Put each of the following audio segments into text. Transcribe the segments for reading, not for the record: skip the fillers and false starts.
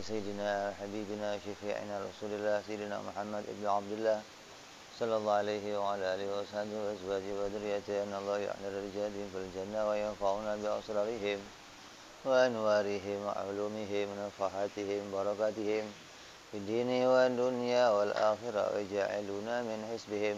سيدنا حبيبنا شفيعنا رسول الله سيدنا محمد بن عبد الله صلى الله عليه وعلى آله وصحبه وأزواجه وذريته أن الله يعلى رجالهم في الجنة وينفعنا بأسرارهم وأنوارهم وعلومهم ونفحاتهم وبركاتهم في الدين والدنيا والآخرة ويجعلنا من حسبهم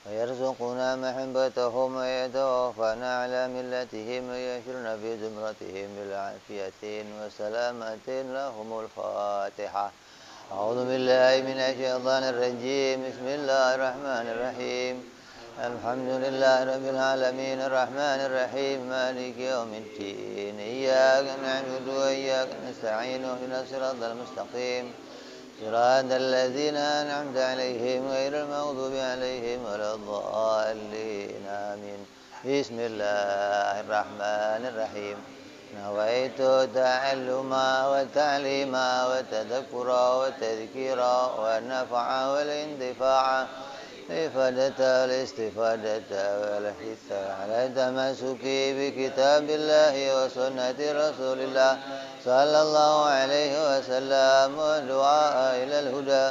ويرزقنا محبتهم ويتوفانا على ملتهم ويحشرنا في زمرتهم بالعافية وسلامة لهم الفاتحة. أعوذ بالله من الشيطان الرجيم. بسم الله الرحمن الرحيم. الحمد لله رب العالمين الرحمن الرحيم مالك يوم الدين. إياك نعبد وإياك نستعين اهدنا الصراط المستقيم صراط الذين أنعمت عليهم غير المغضوب عليهم ولا الضالين آمين. بسم الله الرحمن الرحيم. نويت التعلم والتعليم والتذكر والتذكير والنفع والانتفاع الإفادة والاستفادة والحث على التمسك بكتاب الله وسنة رسول الله صلى الله عليه وسلم والدعاء إلى الهدى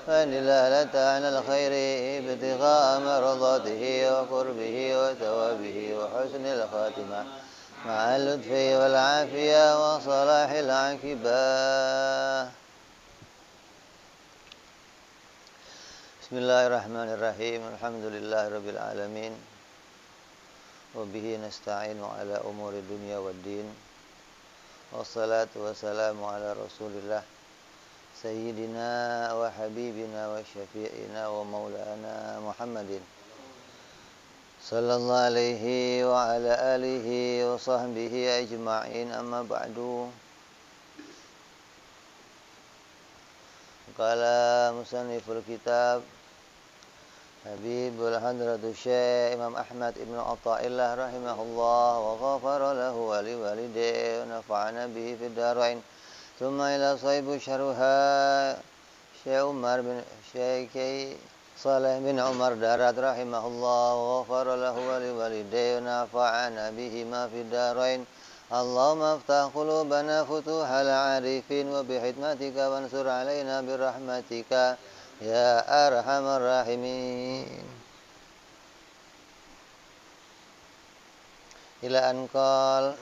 والدلالة على الخير ابتغاء مرضاته وقربه وثوابه وحسن الخاتمة مع اللطف والعافية وصلاح العاقبة. Bismillahirrahmanirrahim. Alhamdulillahirabbil alamin. Wa bihi nasta'inu ala umuri dunya waddin. Wassalatu wassalamu ala Rasulillah sayyidina wa habibina wa syafi'ina wa maulana Muhammadin sallallahu alaihi wa ala alihi wa sahbihi ajma'in. Amma ba'du. Qala musanniful kitab Habibul Hadratus Syekh Imam Ahmad Ibn Atha'illah rahimahullah wa ghafara lahu wa liwalidayhi wa nafa'ana bihi fid darain. Thumma ila sahibu syarha Syekh Umar bin Syekh Saleh bin Umar Darat rahimahullah wa ghafara lahu wa liwalidayhi wa nafa'ana bihi ma fid darain. Allahumma aftah qulubana futuhal arifin wa bihikmatika wansur alaina birahmatika ya arhamar rahimin. Ila anqal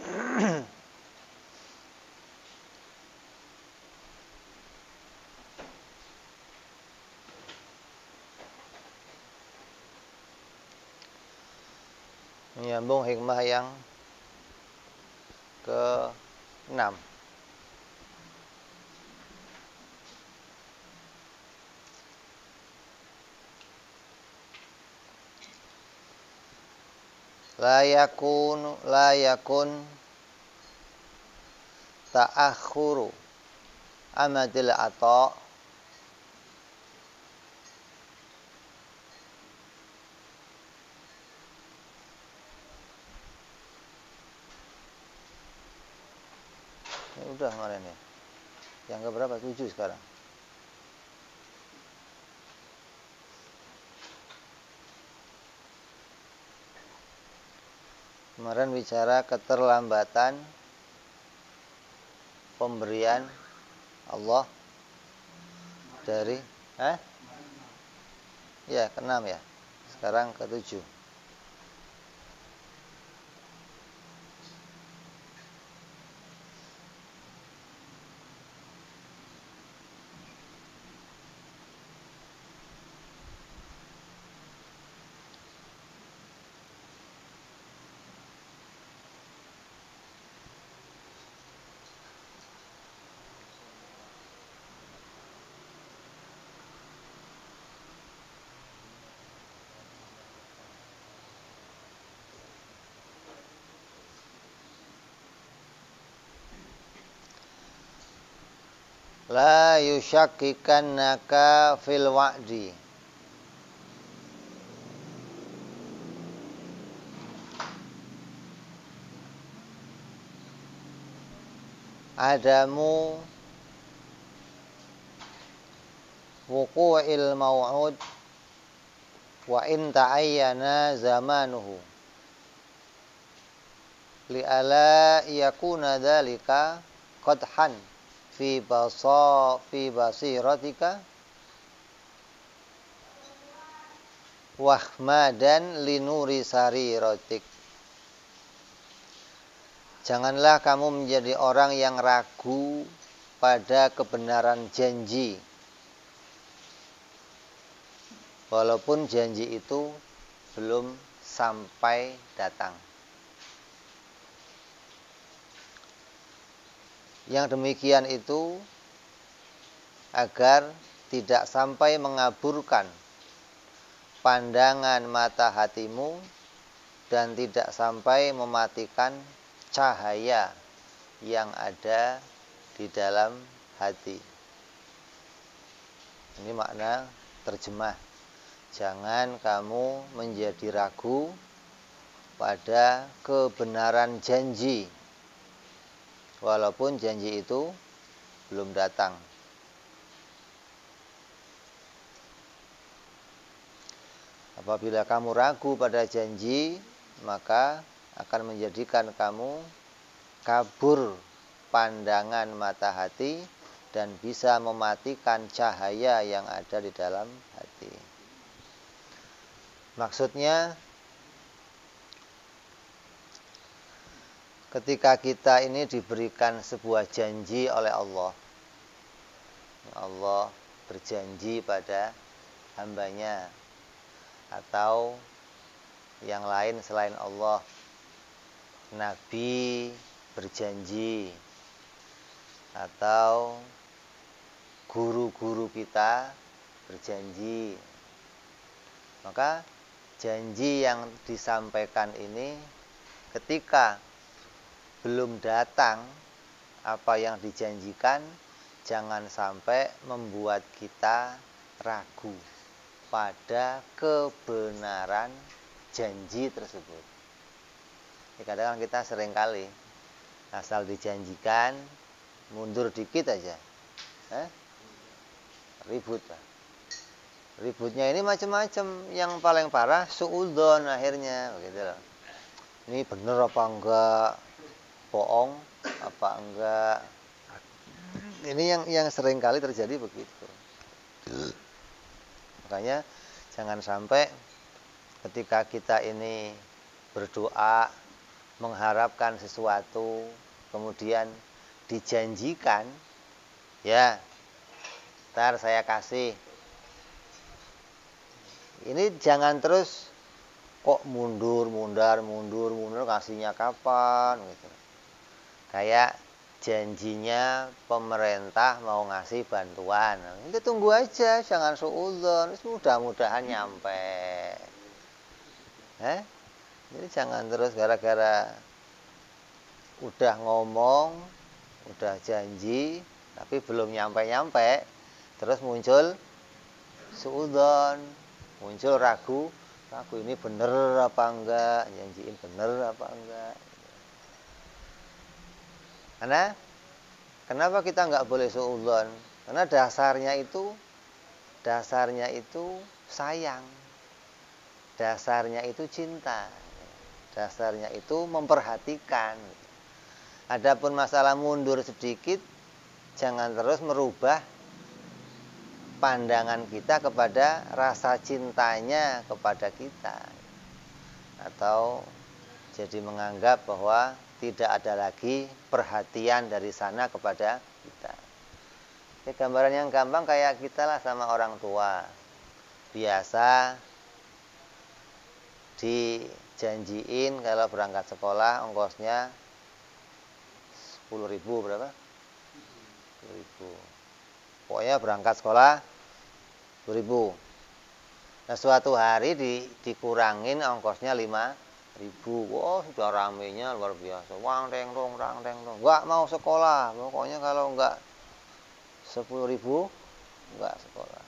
menyambung hikmah yang ke-6. La yakun ta'akhuru amadil ata udah kemarin ya. Yang keberapa? 7 sekarang. Kemarin bicara keterlambatan pemberian Allah dari ya ke-6 ya. Sekarang ke-7. La yusyakikannaka fil wa'di. Adamu wuqu'il maw'ud wa in ta'ayyana zamanuhu li ala yakuna dzalika qadhan fi basiratika wahmadan linuri sariratik. Janganlah kamu menjadi orang yang ragu pada kebenaran janji, walaupun janji itu belum sampai datang. Yang demikian itu agar tidak sampai mengaburkan pandangan mata hatimu dan tidak sampai mematikan cahaya yang ada di dalam hati. Ini makna terjemah. Jangan kamu menjadi ragu pada kebenaran janji, walaupun janji itu belum datang. Apabila kamu ragu pada janji, maka akan menjadikan kamu kabur pandangan mata hati dan bisa mematikan cahaya yang ada di dalam hati. Maksudnya, ketika kita ini diberikan sebuah janji oleh Allah, Allah berjanji pada hambanya atau yang lain selain Allah, Nabi berjanji atau guru-guru kita berjanji, maka janji yang disampaikan ini ketika belum datang apa yang dijanjikan, jangan sampai membuat kita ragu pada kebenaran janji tersebut. Kadang-kadang kita seringkali asal dijanjikan mundur dikit aja, ribut lah. Ributnya ini macam-macam. Yang paling parah suudzon akhirnya, begitu loh. Ini bener apa enggak? Bohong apa enggak? Ini yang sering kali terjadi begitu. Makanya jangan sampai ketika kita ini berdoa mengharapkan sesuatu, kemudian dijanjikan, ya, ntar saya kasih. Ini jangan terus kok mundur, kasihnya kapan gitu. Kayak janjinya pemerintah mau ngasih bantuan, itu tunggu aja, jangan suudzon, mudah-mudahan nyampe. Jadi jangan terus gara-gara udah ngomong, udah janji, tapi belum nyampe-nyampe, terus muncul suudzon, muncul ragu ini bener apa enggak, janjiin bener apa enggak. Karena kenapa kita enggak boleh suudzon? Karena dasarnya itu sayang, dasarnya itu cinta, dasarnya itu memperhatikan. Adapun masalah mundur sedikit, jangan terus merubah pandangan kita kepada rasa cintanya kepada kita, atau jadi menganggap bahwa tidak ada lagi perhatian dari sana kepada kita. Ini gambaran yang gampang kayak kita lah sama orang tua. Biasa dijanjiin kalau berangkat sekolah ongkosnya 10.000 berapa? 10.000. Pokoknya berangkat sekolah 10.000. Nah, suatu hari dikurangin ongkosnya 5.000. Wah, sudah ramenya luar biasa. Wang deng dong. Enggak mau sekolah. Pokoknya kalau enggak 10.000 enggak sekolah.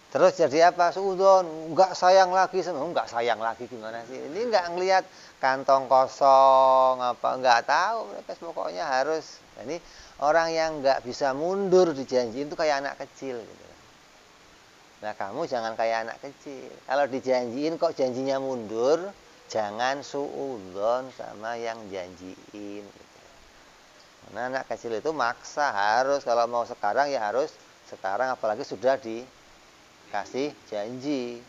Terus jadi apa? Suudzon, enggak sayang lagi sama, enggak sayang lagi gimana sih? Ini enggak ngelihat kantong kosong apa, enggak tahu mereka, pokoknya harus. Ini orang yang enggak bisa mundur dijanjiin itu kayak anak kecil gitu. Nah, kamu jangan kayak anak kecil. Kalau dijanjiin kok janjinya mundur, jangan suudzon sama yang janjiin gitu. Nah, anak kecil itu maksa harus, kalau mau sekarang ya harus sekarang, apalagi sudah dikasih janji.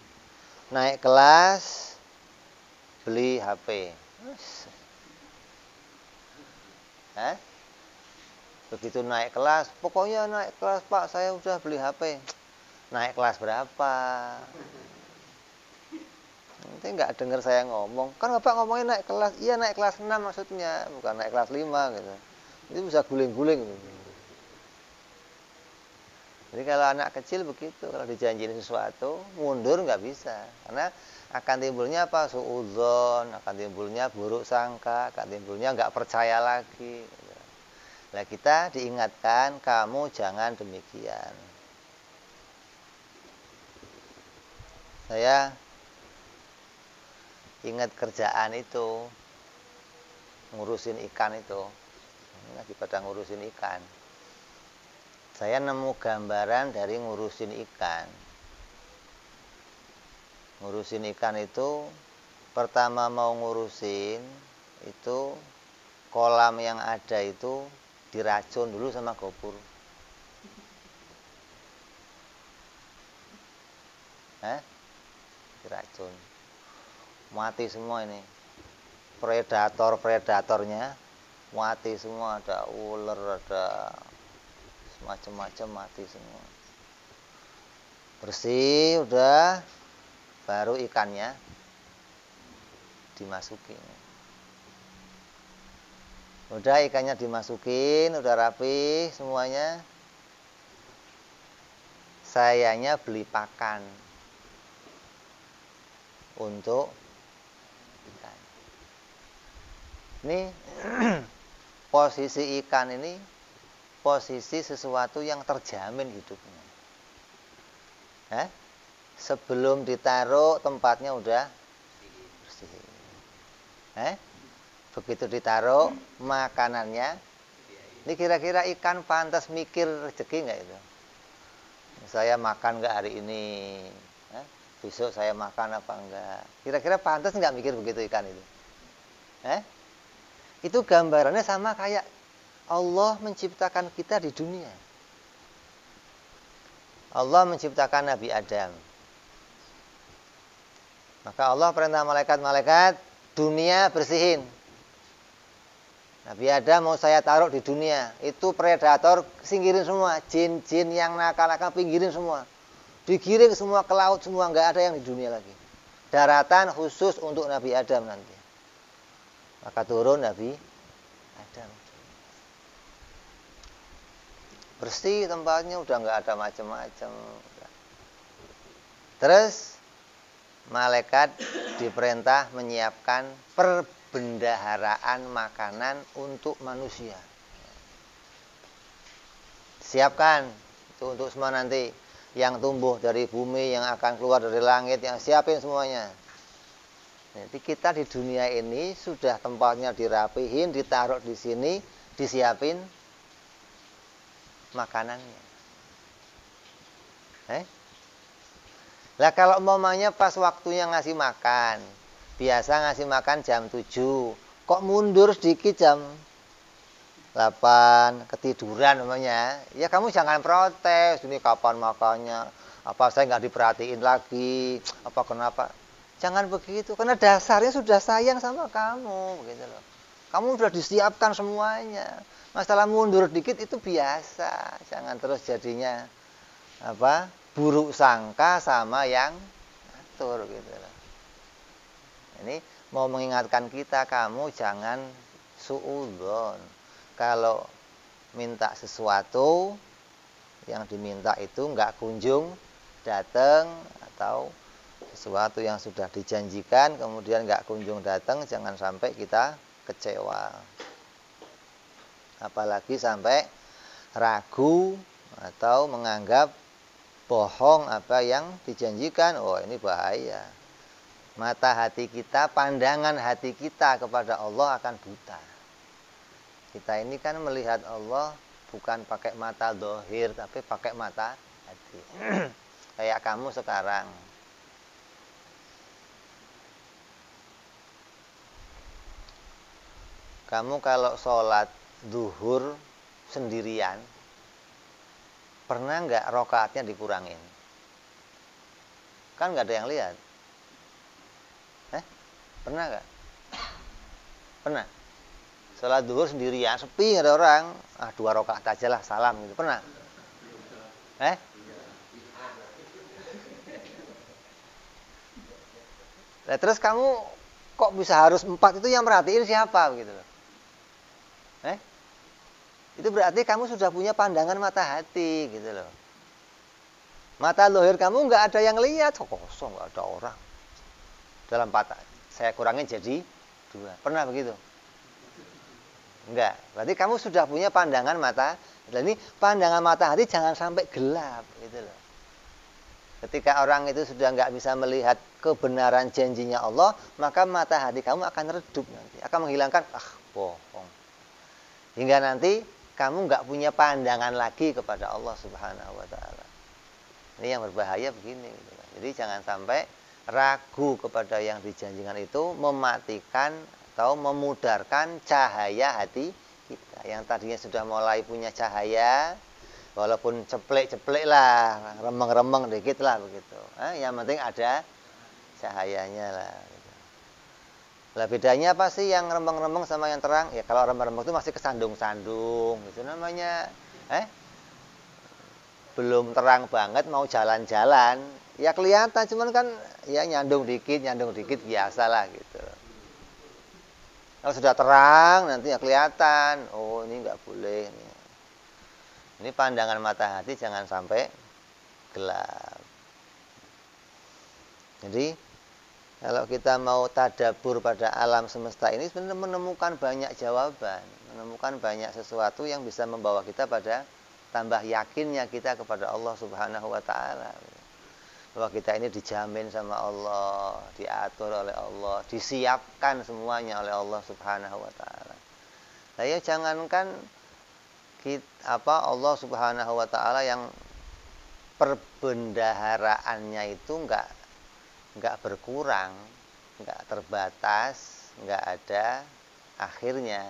Naik kelas, beli HP. Begitu naik kelas, pokoknya naik kelas Pak, saya udah beli HP. Naik kelas berapa? Nanti nggak dengar saya ngomong. Kan Bapak ngomongin naik kelas. Iya, naik kelas 6 maksudnya, bukan naik kelas 5 gitu. Itu bisa guling-guling gitu. Jadi kalau anak kecil begitu, kalau dijanjiin sesuatu, mundur nggak bisa. Karena akan timbulnya apa? Suudzon, akan timbulnya buruk sangka, akan timbulnya nggak percaya lagi. Nah, kita diingatkan, kamu jangan demikian. Saya ingat kerjaan itu, ngurusin ikan itu. Lagi pada ngurusin ikan. Saya nemu gambaran dari ngurusin ikan. Ngurusin ikan itu, pertama mau ngurusin, itu kolam yang ada itu diracun dulu sama gopur. Diracun. Mati semua ini. Predatornya mati semua, ada ular, ada macam-macam mati semua. Bersih udah, baru ikannya dimasukin. Udah ikannya dimasukin, udah rapi semuanya. Sayanya beli pakan untuk ikan. Ini posisi ikan ini posisi sesuatu yang terjamin hidupnya. Sebelum ditaruh tempatnya udah bersih. Begitu ditaruh makanannya, ini kira-kira ikan pantas mikir rezeki nggak itu? Saya makan nggak hari ini? Besok saya makan apa enggak? Kira-kira pantas nggak mikir begitu ikan itu? Itu gambarannya sama kayak Allah menciptakan kita di dunia. Allah menciptakan Nabi Adam. Maka Allah perintah malaikat-malaikat, dunia bersihin. Nabi Adam mau saya taruh di dunia. Itu predator, singkirin semua. Jin-jin yang nakal-nakal, pinggirin semua. Digiring semua ke laut, semua. Nggak ada yang di dunia lagi. Daratan khusus untuk Nabi Adam nanti. Maka turun Nabi Adam. Bersih tempatnya, udah nggak ada macam-macam. Terus malaikat diperintah menyiapkan perbendaharaan makanan untuk manusia. Siapkan itu untuk semua nanti yang tumbuh dari bumi, yang akan keluar dari langit, yang siapin semuanya. Jadi kita di dunia ini sudah tempatnya dirapihin, ditaruh di sini, disiapin makanannya. Lah kalau umpamanya pas waktunya ngasih makan, biasa ngasih makan jam 7, kok mundur sedikit jam 8, ketiduran namanya, ya kamu jangan protes, ini kapan makannya, apa saya nggak diperhatiin lagi, apa kenapa, jangan begitu, karena dasarnya sudah sayang sama kamu, gitu loh. Kamu sudah disiapkan semuanya, masalah mundur dikit itu biasa, jangan terus jadinya buruk sangka sama yang atur, gitu loh. Ini mau mengingatkan kita, kamu jangan suudzon. Kalau minta sesuatu, yang diminta itu nggak kunjung datang, atau sesuatu yang sudah dijanjikan kemudian nggak kunjung datang, jangan sampai kita kecewa. Apalagi sampai ragu atau menganggap bohong apa yang dijanjikan. Oh, ini bahaya. Mata hati kita, pandangan hati kita kepada Allah akan buta. Kita ini kan melihat Allah bukan pakai mata zahir, tapi pakai mata hati. Kayak kamu sekarang. Kamu kalau sholat zuhur sendirian, pernah nggak rokaatnya dikurangin? Kan nggak ada yang lihat. Pernah nggak? Pernah. Sholat zuhur sendirian, sepi nggak ada orang, 2 rokaat aja lah, salam gitu. Pernah? Nah, terus kamu kok bisa harus 4 itu yang perhatiin siapa gitu loh? Itu berarti kamu sudah punya pandangan mata hati gitu loh. Mata lohir kamu nggak ada yang lihat, kosong, nggak ada orang. Dalam 4, saya kurangin jadi 2. Pernah begitu? Enggak. Berarti kamu sudah punya pandangan mata. Dan ini pandangan mata hati jangan sampai gelap gitu loh. Ketika orang itu sudah nggak bisa melihat kebenaran janjinya Allah, maka mata hati kamu akan redup nanti, akan menghilangkan bohong. Hingga nanti kamu nggak punya pandangan lagi kepada Allah Subhanahu wa Ta'ala. Ini yang berbahaya begini gitu. Jadi jangan sampai ragu kepada yang dijanjikan itu mematikan atau memudarkan cahaya hati kita. Yang tadinya sudah mulai punya cahaya, walaupun ceplek-ceplek lah, remeng-remeng dikit lah begitu. Yang penting ada cahayanya lah. Gitu. Lah bedanya apa sih yang remeng-remeng sama yang terang? Ya kalau remeng-remeng itu masih kesandung-sandung, gitu namanya. Belum terang banget mau jalan-jalan, ya kelihatan, cuman kan ya nyandung dikit biasalah gitu. Kalau sudah terang nanti ya kelihatan, oh ini nggak boleh. Ini pandangan mata hati jangan sampai gelap. Jadi kalau kita mau tadabbur pada alam semesta ini sebenarnya menemukan banyak jawaban, menemukan banyak sesuatu yang bisa membawa kita pada tambah yakinnya kita kepada Allah Subhanahu wa Ta'ala. Bahwa kita ini dijamin sama Allah, diatur oleh Allah, disiapkan semuanya oleh Allah Subhanahu wa Ta'ala. Nah ya jangankan Allah Subhanahu wa Ta'ala yang perbendaharaannya itu enggak berkurang, enggak terbatas, enggak ada akhirnya.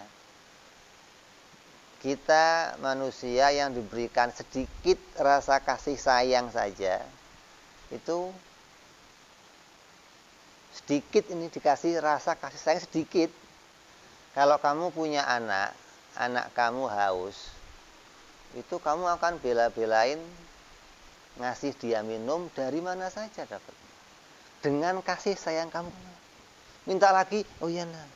Kita manusia yang diberikan sedikit rasa kasih sayang saja, itu sedikit ini dikasih rasa kasih sayang sedikit. Kalau kamu punya anak kamu haus, itu kamu akan bela-belain ngasih dia minum dari mana saja dapat. Dengan kasih sayang kamu. Minta lagi, oh iya nah.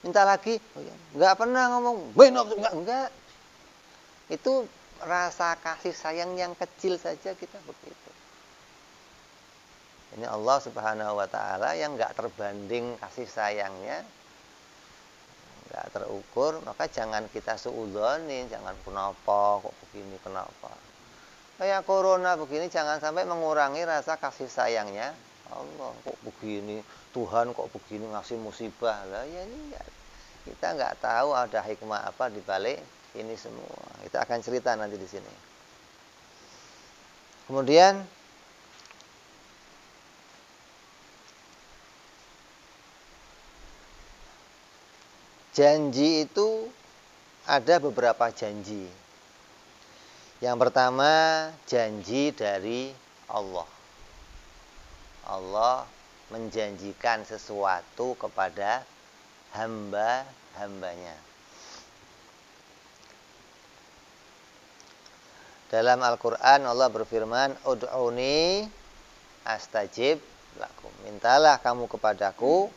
Minta lagi, oh iya. Enggak pernah ngomong, minum enggak. Itu rasa kasih sayang yang kecil saja kita begitu. Ini Allah Subhanahu wa Ta'ala yang enggak terbanding kasih sayangnya, enggak terukur, maka jangan kita suudzonin, jangan kenapa kok begini, kenapa. Kayak corona begini jangan sampai mengurangi rasa kasih sayangnya Allah. Kok begini, Tuhan kok begini ngasih musibah lah ya ini enggak. Kita enggak tahu ada hikmah apa di balik ini semua. Kita akan cerita nanti di sini. Kemudian janji itu ada beberapa janji. Yang pertama janji dari Allah. Allah menjanjikan sesuatu kepada hamba-hambanya. Dalam Al-Quran Allah berfirman, Ud'uni astajib lakum. Mintalah kamu kepadaku,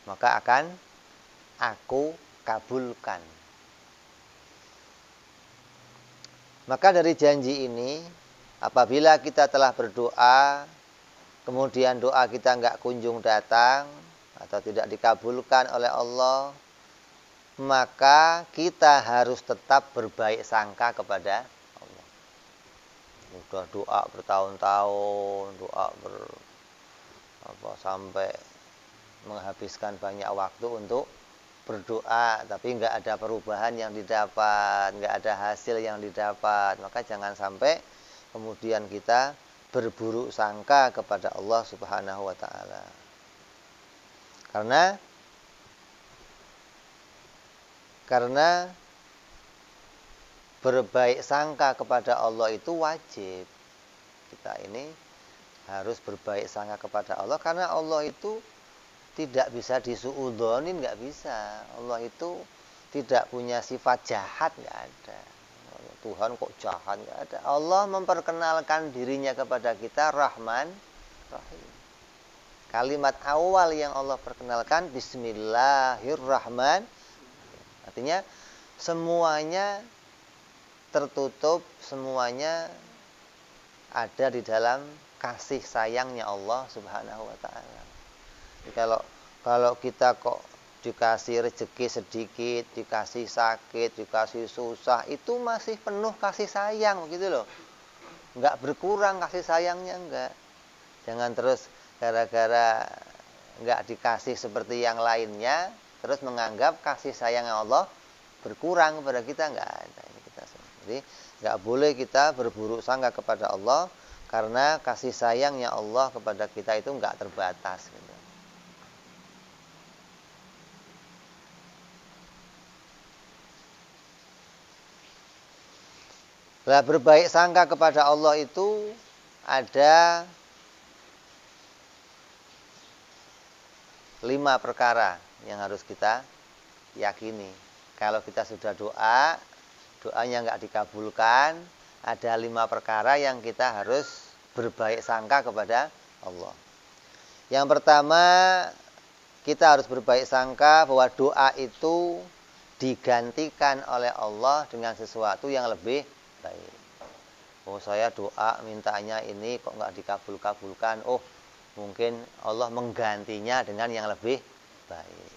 maka akan aku kabulkan. Maka dari janji ini, apabila kita telah berdoa, kemudian doa kita enggak kunjung datang, atau tidak dikabulkan oleh Allah, maka kita harus tetap berbaik sangka kepada udah doa bertahun-tahun, sampai menghabiskan banyak waktu untuk berdoa, tapi nggak ada perubahan yang didapat, nggak ada hasil yang didapat, maka jangan sampai kemudian kita berburuk sangka kepada Allah Subhanahu wa Ta'ala. Karena berbaik sangka kepada Allah itu wajib. Kita ini harus berbaik sangka kepada Allah, karena Allah itu tidak bisa disuudzonin, nggak bisa. Allah itu tidak punya sifat jahat, nggak ada. Tuhan kok jahat, nggak ada. Allah memperkenalkan dirinya kepada kita Rahman Rahim. Kalimat awal yang Allah perkenalkan Bismillahirrahmanirrahim. Artinya semuanya tertutup, semuanya ada di dalam kasih sayangnya Allah Subhanahu wa taala. Jadi kalau kita kok dikasih rezeki sedikit, dikasih sakit, dikasih susah, itu masih penuh kasih sayang gitu loh. Enggak berkurang kasih sayangnya, enggak. Jangan terus gara-gara enggak dikasih seperti yang lainnya terus menganggap kasih sayang Allah berkurang kepada kita, enggak ada. Jadi enggak boleh kita berburuk sangka kepada Allah, karena kasih sayangnya Allah kepada kita itu enggak terbatas gitu. Nah, berbaik sangka kepada Allah itu ada 5 perkara yang harus kita yakini. Kalau kita sudah doanya nggak dikabulkan, ada 5 perkara yang kita harus berbaik sangka kepada Allah. Yang pertama, kita harus berbaik sangka bahwa doa itu digantikan oleh Allah dengan sesuatu yang lebih baik. Oh, saya doa mintanya ini kok nggak dikabulkan. Oh, mungkin Allah menggantinya dengan yang lebih baik,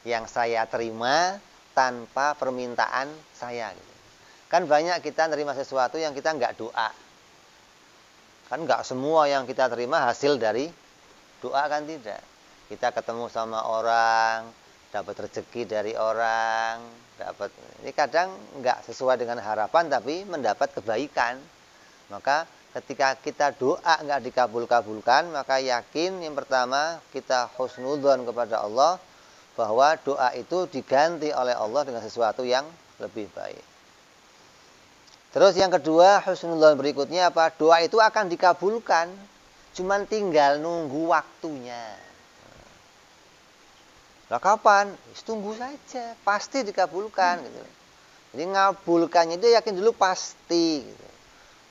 yang saya terima tanpa permintaan saya. Kan banyak kita terima sesuatu yang kita nggak doa. Kan nggak semua yang kita terima hasil dari doa, kan tidak. Kita ketemu sama orang, dapat rezeki dari orang, ini kadang nggak sesuai dengan harapan tapi mendapat kebaikan. Maka ketika kita doa nggak dikabulkan, maka yakin yang pertama kita husnudzon kepada Allah bahwa doa itu diganti oleh Allah dengan sesuatu yang lebih baik. Terus yang kedua, husnudzon berikutnya apa? Doa itu akan dikabulkan, cuman tinggal nunggu waktunya. Lah kapan? Tunggu saja, pasti dikabulkan gitu. Jadi ngabulkannya itu yakin dulu pasti gitu.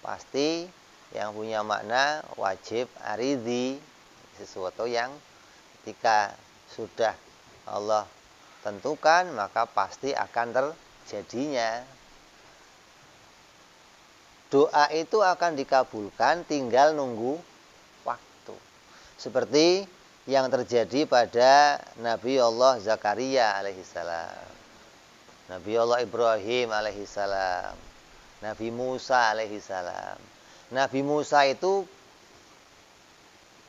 Pasti yang punya makna wajib aridhi, sesuatu yang ketika sudah Allah tentukan maka pasti akan terjadinya. Doa itu akan dikabulkan, tinggal nunggu waktu. Seperti yang terjadi pada Nabi Allah Zakaria alaihissalam, Nabi Allah Ibrahim alaihissalam, Nabi Musa alaihissalam. Nabi Musa itu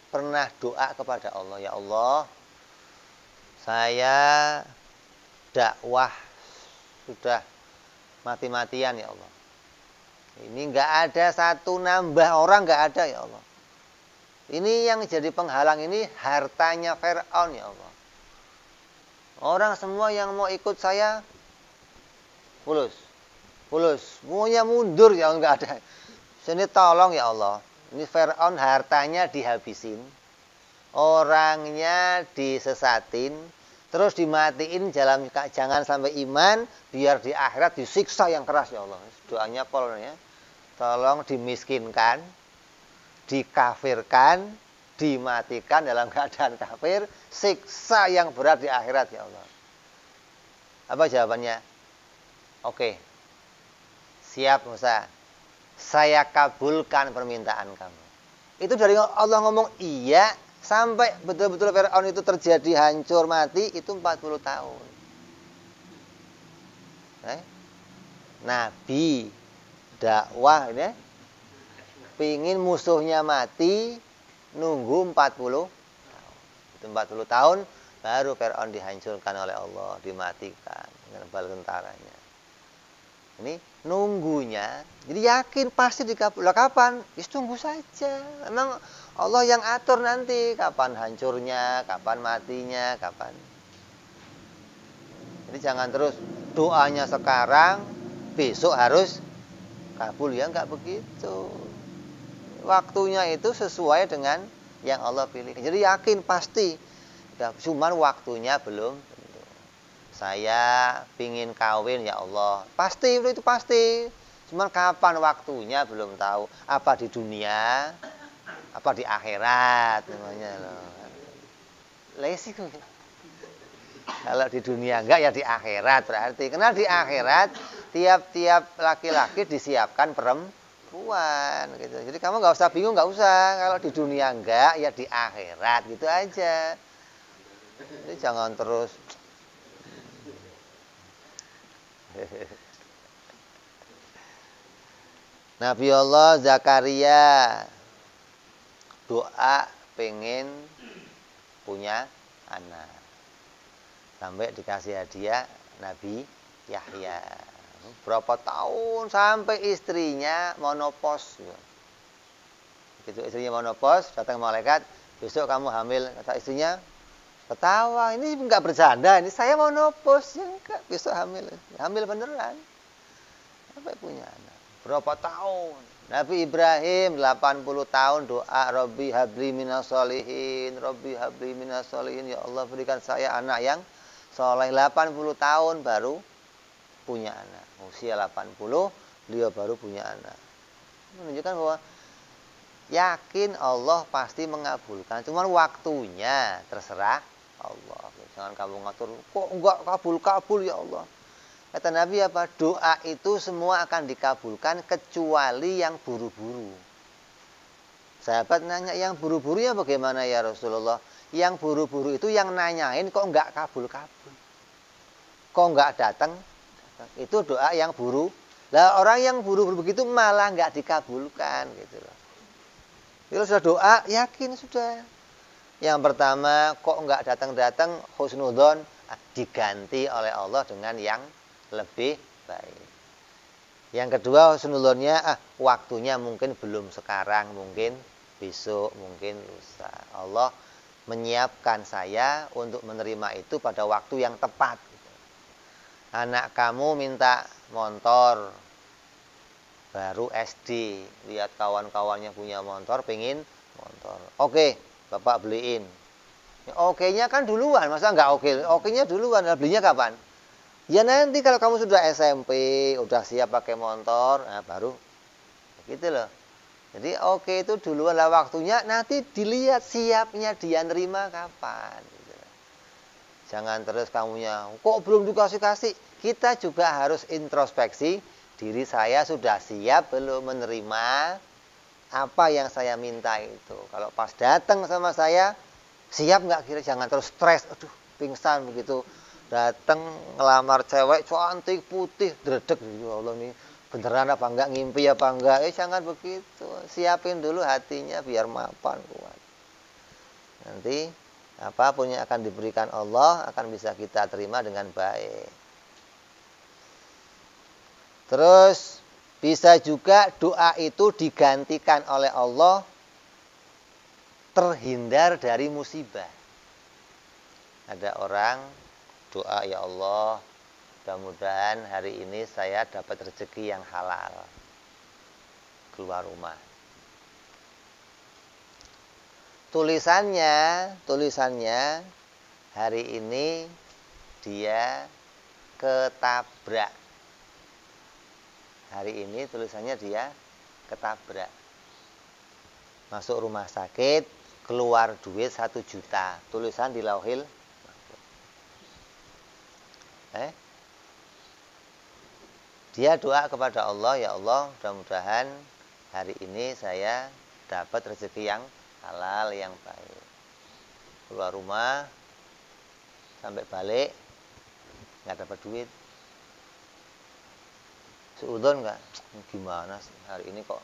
pernah doa kepada Allah, ya Allah, saya dakwah sudah mati-matian ya Allah. Ini enggak ada satu nambah orang, enggak ada ya Allah. Ini yang jadi penghalang ini hartanya Fir'aun ya Allah. Orang semua yang mau ikut saya fulus. Semuanya mundur ya Allah, enggak ada. Sini tolong ya Allah. Ini Fir'aun hartanya dihabisin. Orangnya disesatin. Terus dimatiin, jangan sampai iman. Biar di akhirat disiksa yang keras ya Allah. Doanya Paul ya. Tolong dimiskinkan, dikafirkan, dimatikan dalam keadaan kafir, siksa yang berat di akhirat ya Allah. Apa jawabannya? Oke, siap Musa, saya kabulkan permintaan kamu. Itu dari Allah ngomong iya, sampai betul-betul Fir'aun itu terjadi hancur mati, itu 40 tahun. Nabi dakwah ini pingin musuhnya mati, nunggu 40 tahun. Itu 40 tahun baru Fir'aun dihancurkan oleh Allah, dimatikan dengan bala tentaranya. Ini nunggunya, jadi yakin pasti dikabulkan. Kapan? Tunggu saja. Memang Allah yang atur nanti kapan hancurnya, kapan matinya, kapan. Jadi jangan terus doanya sekarang, besok harus kabul, ya enggak begitu. Waktunya itu sesuai dengan yang Allah pilih. Jadi yakin pasti. Ya, cuman waktunya belum tentu. Saya pingin kawin ya Allah. Pasti itu pasti. Cuman kapan waktunya belum tahu. Apa di dunia, apa di akhirat namanya loh. Lesi kok. Kalau di dunia enggak ya di akhirat berarti. Karena di akhirat tiap-tiap laki-laki disiapkan perempuan gitu. Jadi kamu nggak usah bingung, nggak usah. Kalau di dunia enggak ya di akhirat gitu aja. Jadi jangan terus Nabi Allah Zakaria doa pengen punya anak. Sampai dikasih hadiah Nabi Yahya. Berapa tahun sampai istrinya monopos. Begitu istrinya monopos, datang malaikat, besok kamu hamil. Kata istrinya, ketawa, ini enggak bercanda, ini saya monopos. Ya enggak, besok hamil. Hamil beneran. Sampai punya anak. Berapa tahun? Nabi Ibrahim 80 tahun doa, Rabbi habli minas solihin, Rabbi habli minas solihin. Ya Allah berikan saya anak yang soleh. 80 tahun baru punya anak. Usia 80, beliau baru punya anak. Menunjukkan bahwa yakin Allah pasti mengabulkan. Cuman waktunya terserah Allah. Jangan kamu ngatur, kok enggak kabul-kabul ya Allah. Kata Nabi apa? Doa itu semua akan dikabulkan kecuali yang buru-buru. Sahabat nanya, yang buru-burunya bagaimana ya Rasulullah? Yang buru-buru itu yang nanyain kok enggak kabul-kabul. Kok enggak datang? Itu doa yang buru. Lah orang yang buru-buru begitu malah enggak dikabulkan gitu loh. Kalau sudah doa, yakin sudah. Yang pertama, kok enggak datang-datang, husnudzon, diganti oleh Allah dengan yang lebih baik. Yang kedua, husnudzonnya, waktunya mungkin belum sekarang, mungkin besok, mungkin lusa. Allah menyiapkan saya untuk menerima itu pada waktu yang tepat. Anak kamu minta motor baru SD, lihat kawan-kawannya punya motor, pengen motor. Oke, bapak beliin. Oke-nya kan duluan, masa nggak oke? Oke-nya duluan, belinya kapan? Ya nanti kalau kamu sudah SMP, udah siap pakai motor, nah baru gitu loh. Jadi oke itu duluan lah, waktunya nanti dilihat siapnya dia nerima kapan. Gitu. Jangan terus kamunya, kok belum dikasih-kasih? Kita juga harus introspeksi diri, saya sudah siap belum menerima apa yang saya minta itu. Kalau pas datang sama saya, siap nggak kira? Jangan terus stres, aduh pingsan begitu. Datang ngelamar cewek cantik putih dredeg, ya Allah nih beneran apa enggak, ngimpi apa enggak? Jangan begitu. Siapin dulu hatinya biar mapan kuat. Nanti apapun yang akan diberikan Allah akan bisa kita terima dengan baik. Terus bisa juga doa itu digantikan oleh Allah terhindar dari musibah. Ada orang doa, ya Allah, mudah-mudahan hari ini saya dapat rezeki yang halal, keluar rumah. Tulisannya hari ini dia ketabrak. Hari ini tulisannya dia ketabrak. Masuk rumah sakit, keluar duit 1 juta. Tulisan di lauhil. Dia doa kepada Allah, ya Allah, mudah-mudahan hari ini saya dapat rezeki yang halal, yang baik. Keluar rumah, sampai balik, nggak dapat duit. Seudon nggak? Gimana sih hari ini kok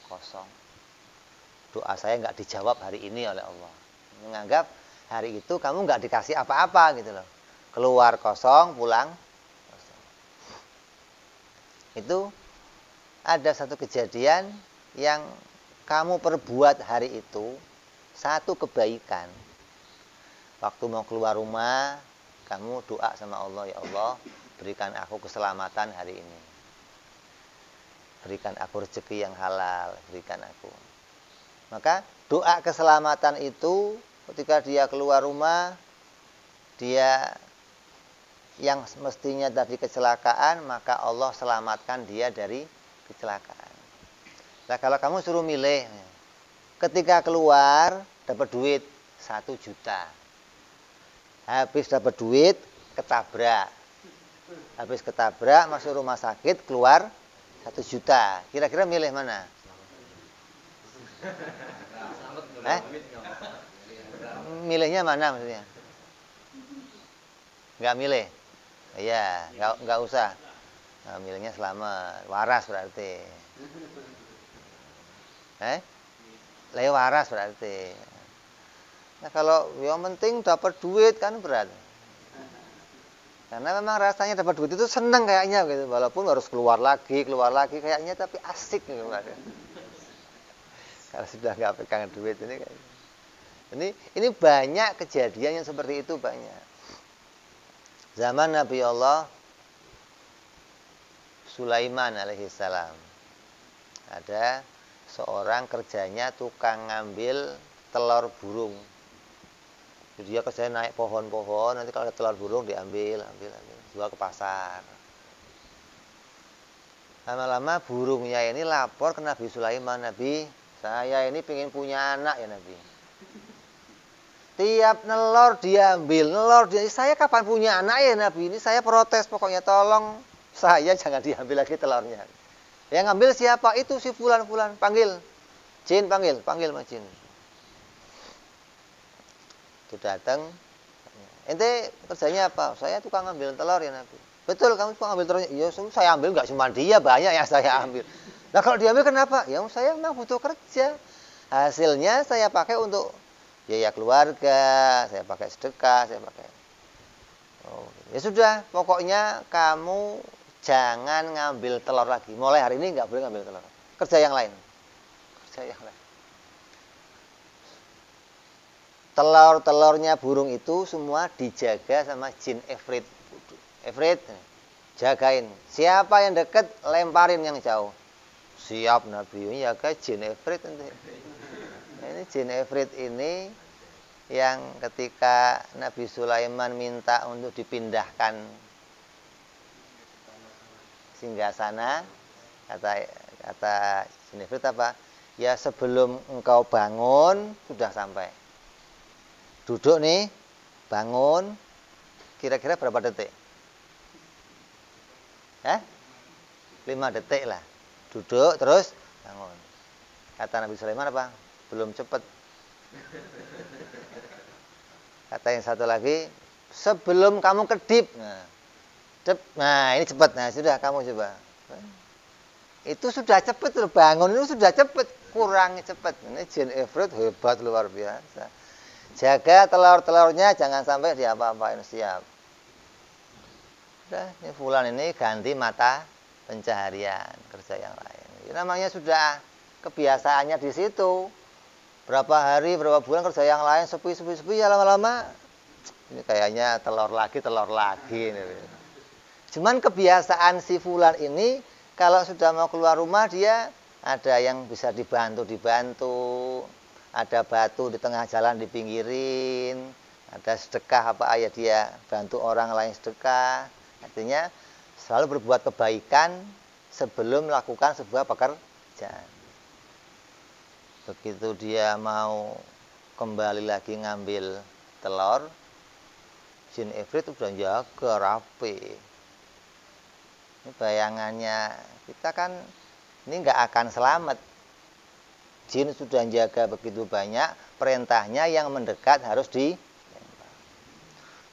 kosong? Doa saya nggak dijawab hari ini oleh Allah. Menganggap hari itu kamu nggak dikasih apa-apa gitu loh. Keluar kosong, pulang kosong. Itu ada satu kejadian yang kamu perbuat hari itu, satu kebaikan. Waktu mau keluar rumah, kamu doa sama Allah, ya Allah, berikan aku keselamatan hari ini. berikan aku rezeki yang halal, berikan aku. Maka doa keselamatan itu ketika dia keluar rumah, dia yang mestinya tadi kecelakaan, maka Allah selamatkan dia dari kecelakaan. Nah kalau kamu suruh milih, ketika keluar dapat duit 1 juta, habis dapat duit ketabrak, habis ketabrak masuk rumah sakit keluar 1 juta, kira-kira milih mana? Milihnya mana maksudnya? Nggak milih? Iya, nggak usah. Nah, milihnya selamat, waras berarti. Waras berarti. Nah kalau yang penting dapat duit kan berat. Karena memang rasanya dapat duit itu seneng kayaknya gitu, walaupun harus keluar lagi kayaknya, tapi asik gitu. Kalau sudah nggak pegang duit ini banyak kejadian yang seperti itu banyak. Zaman Nabi Allah Sulaiman alaihissalam, ada seorang kerjanya tukang ngambil telur burung. Jadi dia kerjanya naik pohon-pohon, nanti kalau ada telur burung diambil, jual ke pasar. Lama-lama burungnya ini lapor ke Nabi Sulaiman, Nabi, saya ini pengen punya anak ya Nabi. Tiap nelor diambil, saya kapan punya anak ya Nabi? Ini saya protes, pokoknya tolong saya jangan diambil lagi telurnya. Yang ngambil siapa? Itu si fulan, panggil. Jin, panggil sama jin. Itu datang. Ente kerjanya apa? Saya tukang ngambil telur ya Nabi. Betul, kamu tukang ngambil telurnya? Iya, saya ambil, nggak cuma dia, banyak yang saya ambil. Nah kalau diambil kenapa? Ya saya memang butuh kerja. Hasilnya saya pakai untuk biaya keluarga, saya pakai sedekah, saya pakai. Ya sudah, pokoknya kamu jangan ngambil telur lagi. Mulai hari ini nggak boleh ngambil telur. Kerja yang lain. Telur-telurnya burung itu semua dijaga sama jin Ifrit. Ifrit, jagain. Siapa yang dekat, lemparin yang jauh. Siap Nabi, ya ke jin Ifrit nanti. Ini jin Ifrit ini yang ketika Nabi Sulaiman minta untuk dipindahkan singgasana, kata jin Ifrit apa? Ya sebelum engkau bangun sudah sampai. Duduk nih, bangun, kira-kira berapa detik? 5 detik lah. Duduk terus bangun. Kata Nabi Sulaiman apa? Belum cepet. Kata yang satu lagi, sebelum kamu kedip. Nah ini cepet. Nah sudah kamu coba. Itu sudah cepet, bangun itu sudah cepet. Kurang cepet. Ini jin Ifrit hebat luar biasa. Jaga telur-telurnya jangan sampai diapa-apain, siap. Udah, ini fulan ini ganti mata pencaharian, kerja yang lain. Ini namanya sudah kebiasaannya di situ. Berapa hari, berapa bulan kerja yang lain, sepi ya lama-lama ini kayaknya telur lagi. Cuman kebiasaan si fulan ini kalau sudah mau keluar rumah dia ada yang bisa dibantu, ada batu di tengah jalan dipinggirin, ada sedekah apa ya dia bantu orang lain sedekah. Artinya selalu berbuat kebaikan sebelum melakukan sebuah pekerjaan. Begitu dia mau kembali lagi ngambil telur, jin Ifrit udah jaga rapi. Ini bayangannya kita kan ini nggak akan selamat. Jin sudah jaga begitu banyak, perintahnya yang mendekat harus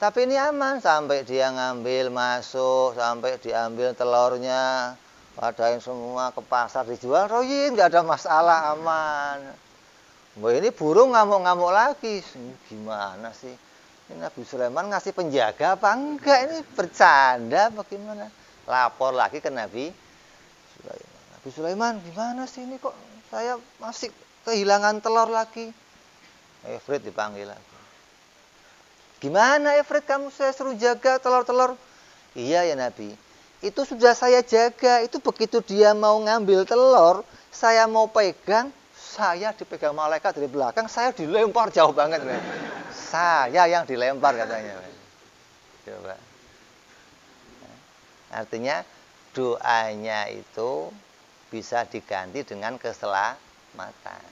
tapi ini aman, sampai dia ngambil masuk, sampai diambil telurnya, padain semua ke pasar dijual, royin, nggak ada masalah, aman. Wah ini burung ngamuk-ngamuk lagi, gimana sih? Ini Nabi Sulaiman ngasih penjaga apa enggak? Ini bercanda bagaimana? Lapor lagi ke Nabi Sulaiman. Nabi Sulaiman, gimana sih ini kok saya masih kehilangan telur lagi? Ifrit dipanggil lagi. Gimana Ifrit, kamu saya suruh jaga telur-telur? Iya ya Nabi, itu sudah saya jaga. Itu begitu dia mau ngambil telur, saya mau pegang, saya dipegang malaikat dari belakang, saya dilempar jauh banget. Saya yang dilempar katanya. Coba. Artinya doanya itu bisa diganti dengan keselamatan.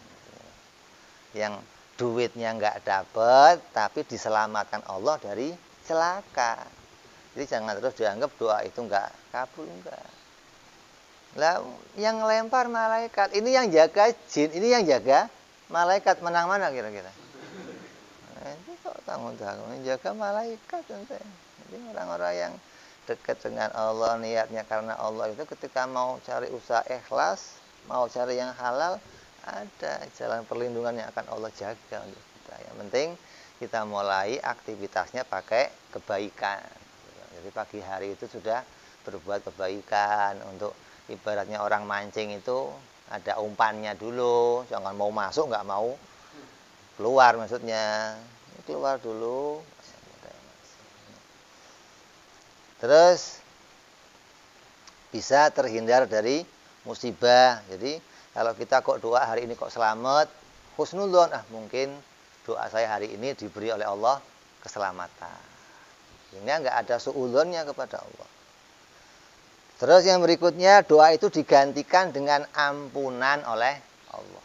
Yang duitnya nggak dapat, tapi diselamatkan Allah dari celaka. Jadi jangan terus dianggap doa itu nggak kabul, enggak. Lah yang lempar malaikat, ini yang jaga jin, ini yang jaga malaikat, menang mana kira-kira? Itu kok tanggung-tanggung jaga malaikat nanti. Jadi orang-orang yang dekat dengan Allah, niatnya karena Allah itu ketika mau cari usaha ikhlas, mau cari yang halal, ada jalan perlindungan yang akan Allah jaga untuk kita. Yang penting kita mulai aktivitasnya pakai kebaikan. Jadi pagi hari itu sudah berbuat kebaikan. Untuk ibaratnya orang mancing itu ada umpannya dulu, jangan mau masuk nggak mau keluar, maksudnya keluar dulu. Terus bisa terhindar dari musibah. Jadi kalau kita kok doa hari ini kok selamat, husnudzon, mungkin doa saya hari ini diberi oleh Allah keselamatan. Sehingga nggak ada suudzonnya kepada Allah. Terus yang berikutnya, doa itu digantikan dengan ampunan oleh Allah.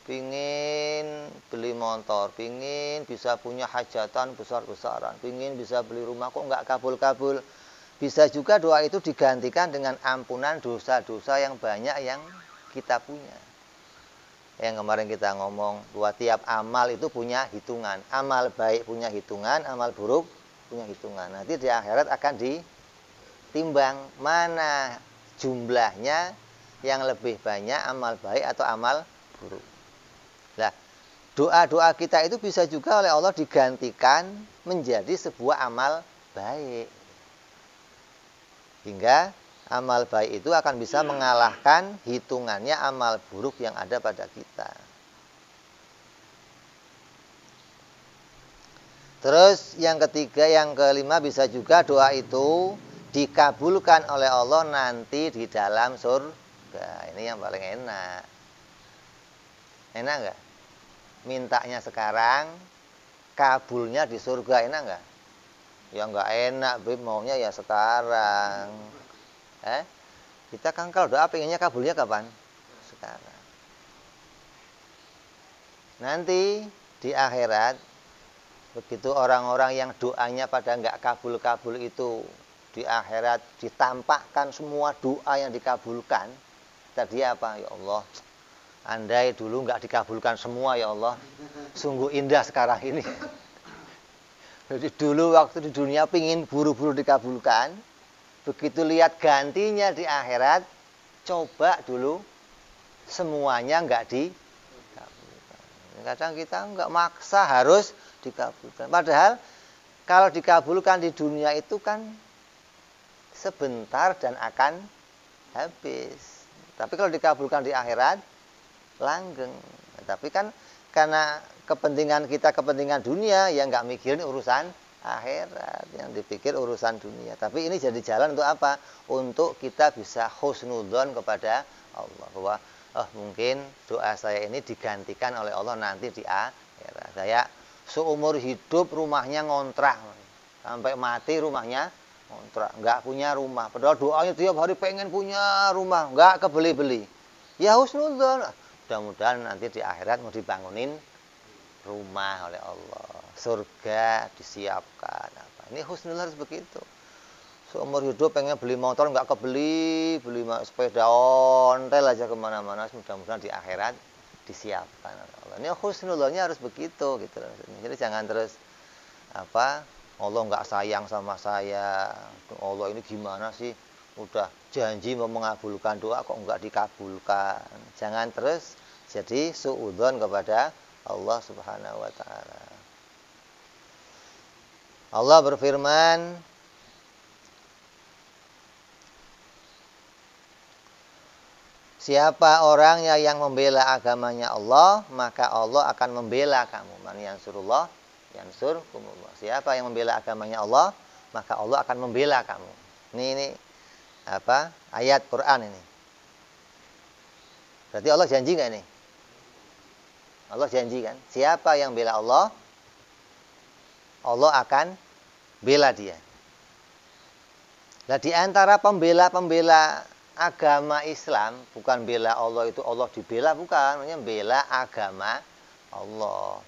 Pingin beli motor, pingin bisa punya hajatan besar-besaran, pingin bisa beli rumah, kok nggak kabul-kabul. Bisa juga doa itu digantikan dengan ampunan dosa-dosa yang banyak yang kita punya. Yang kemarin kita ngomong, bahwa tiap amal itu punya hitungan. Amal baik punya hitungan, amal buruk punya hitungan. Nanti di akhirat akan ditimbang mana jumlahnya yang lebih banyak amal baik atau amal buruk. Nah, doa-doa kita itu bisa juga oleh Allah digantikan menjadi sebuah amal baik. Hingga amal baik itu akan bisa mengalahkan hitungannya amal buruk yang ada pada kita. Terus yang ketiga, yang kelima, bisa juga doa itu dikabulkan oleh Allah nanti di dalam surga. Ini yang paling enak. Enak nggak? Mintanya sekarang, kabulnya di surga, enak nggak? Ya nggak enak, Bib, maunya ya sekarang. Kita kan kalau doa pengennya kabulnya kapan? Sekarang. Nanti di akhirat, begitu orang-orang yang doanya pada nggak kabul-kabul itu di akhirat ditampakkan semua doa yang dikabulkan. Tadi apa? Ya Allah, andai dulu nggak dikabulkan semua ya Allah, sungguh indah sekarang ini. Jadi dulu waktu di dunia pingin buru-buru dikabulkan, begitu lihat gantinya di akhirat, coba dulu semuanya nggak dikabulkan. Kadang kita nggak maksa harus dikabulkan. Padahal kalau dikabulkan di dunia itu kan sebentar dan akan habis. Tapi kalau dikabulkan di akhirat, langgeng. Tapi kan karena kepentingan kita, kepentingan dunia, yang nggak mikirin urusan akhirat, yang dipikir urusan dunia. Tapi ini jadi jalan untuk apa? Untuk kita bisa husnudzon kepada Allah. Bahwa mungkin doa saya ini digantikan oleh Allah nanti di akhirat. Saya seumur hidup rumahnya ngontrak, sampai mati rumahnya ngontrak, nggak punya rumah. Padahal doanya tiap hari pengen punya rumah, nggak kebeli-beli. Ya husnudzon, mudah-mudahan nanti di akhirat mau dibangunin rumah oleh Allah, surga disiapkan. Ini husnudzon harus begitu. Seumur hidup pengen beli motor nggak kebeli, beli sepeda ontel aja kemana-mana, mudah-mudahan di akhirat disiapkan oleh Allah. Ini husnudzonnya harus begitu gitu. Jadi jangan terus Allah nggak sayang sama saya, Allah ini gimana sih, udah janji mau mengabulkan doa kok nggak dikabulkan. Jangan terus jadi suudzon kepada Allah Subhanahu wa taala. Allah berfirman, siapa orangnya yang membela agamanya Allah, maka Allah akan membela kamu. Man yansurullah yansurkumullah. Siapa yang membela agamanya Allah, maka Allah akan membela kamu. Ini ayat Quran ini. Berarti Allah janji nggak ini? Allah janji kan? Siapa yang bela Allah, Allah akan bela dia. Nah, di antara pembela-pembela agama Islam, bukan bela Allah itu Allah dibela, bukan. Maknanya bela agama Allah.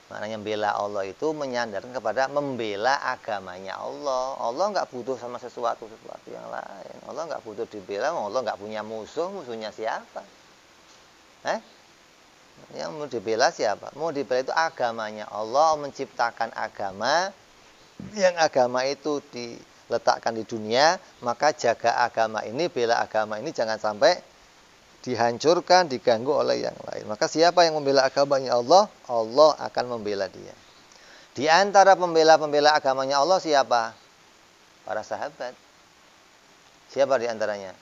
Maknanya bela Allah itu menyandarkan kepada membela agamanya Allah. Allah nggak butuh sama sesuatu yang lain. Allah nggak butuh dibela, Allah nggak punya musuh. Musuhnya siapa? Yang mau dibela siapa? Mau dibela itu agamanya Allah, menciptakan agama. Yang agama itu diletakkan di dunia, maka jaga agama ini, bela agama ini jangan sampai dihancurkan, diganggu oleh yang lain. Maka siapa yang membela agamanya Allah, Allah akan membela dia. Di antara pembela-pembela agamanya Allah siapa? Para sahabat. Siapa di antaranya?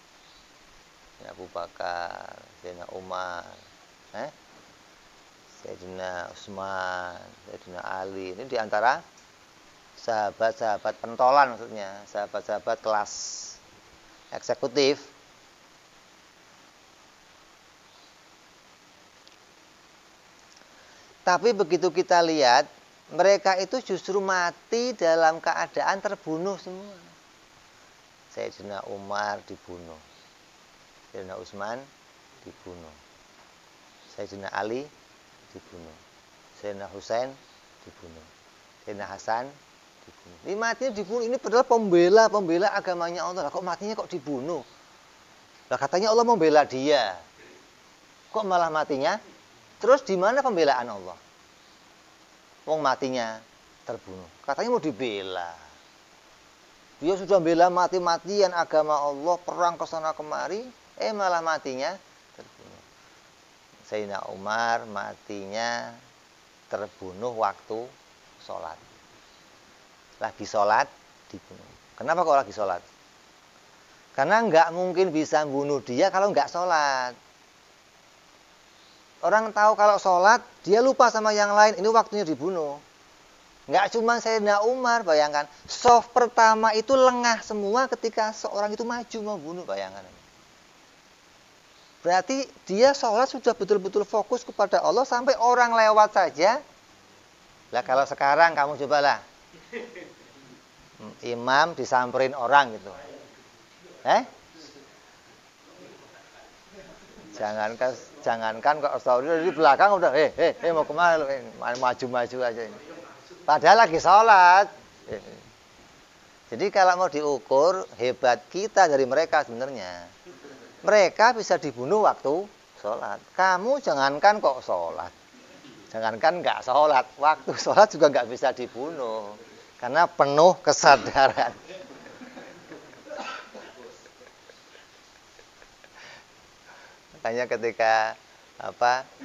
Abu Bakar, Sayyidina Umar, Sayyidina Utsman, Sayyidina Ali. Ini di antara sahabat-sahabat pentolan, maksudnya sahabat-sahabat kelas eksekutif. Tapi begitu kita lihat, mereka itu justru mati dalam keadaan terbunuh semua. Sayyidina Umar dibunuh, Sayyidina Utsman dibunuh, Sayyidina Ali dibunuh, Sayyidina Husain dibunuh, Sayyidina Hasan dibunuh. Ini matinya dibunuh. Ini padahal pembela agamanya Allah. Kok matinya kok dibunuh? Lah katanya Allah membela dia. Kok malah matinya? Terus di mana pembelaan Allah? Wong matinya terbunuh. Katanya mau dibela. Dia sudah bela mati-matian agama Allah, perang ke sana kemari, malah matinya terbunuh. Sayyidina Umar matinya terbunuh waktu sholat. Lagi sholat dibunuh. Kenapa kok lagi sholat? Karena nggak mungkin bisa bunuh dia kalau nggak sholat. Orang tahu kalau sholat, dia lupa sama yang lain, ini waktunya dibunuh. Nggak cuma Sayyidina Umar, bayangkan. Shaf pertama itu lengah semua ketika seorang itu maju membunuh, bayangkan. Berarti dia sholat sudah betul-betul fokus kepada Allah sampai orang lewat saja. Lah kalau sekarang kamu cobalah. Imam disamperin orang gitu. Jangankan kok di belakang udah mau kemana lu? Maju-maju aja ini. Padahal lagi sholat. Jadi kalau mau diukur hebat kita dari mereka sebenarnya. Mereka bisa dibunuh waktu sholat. Kamu jangankan kok sholat. Jangankan nggak sholat. Waktu sholat juga nggak bisa dibunuh. Karena penuh kesadaran. Makanya ketika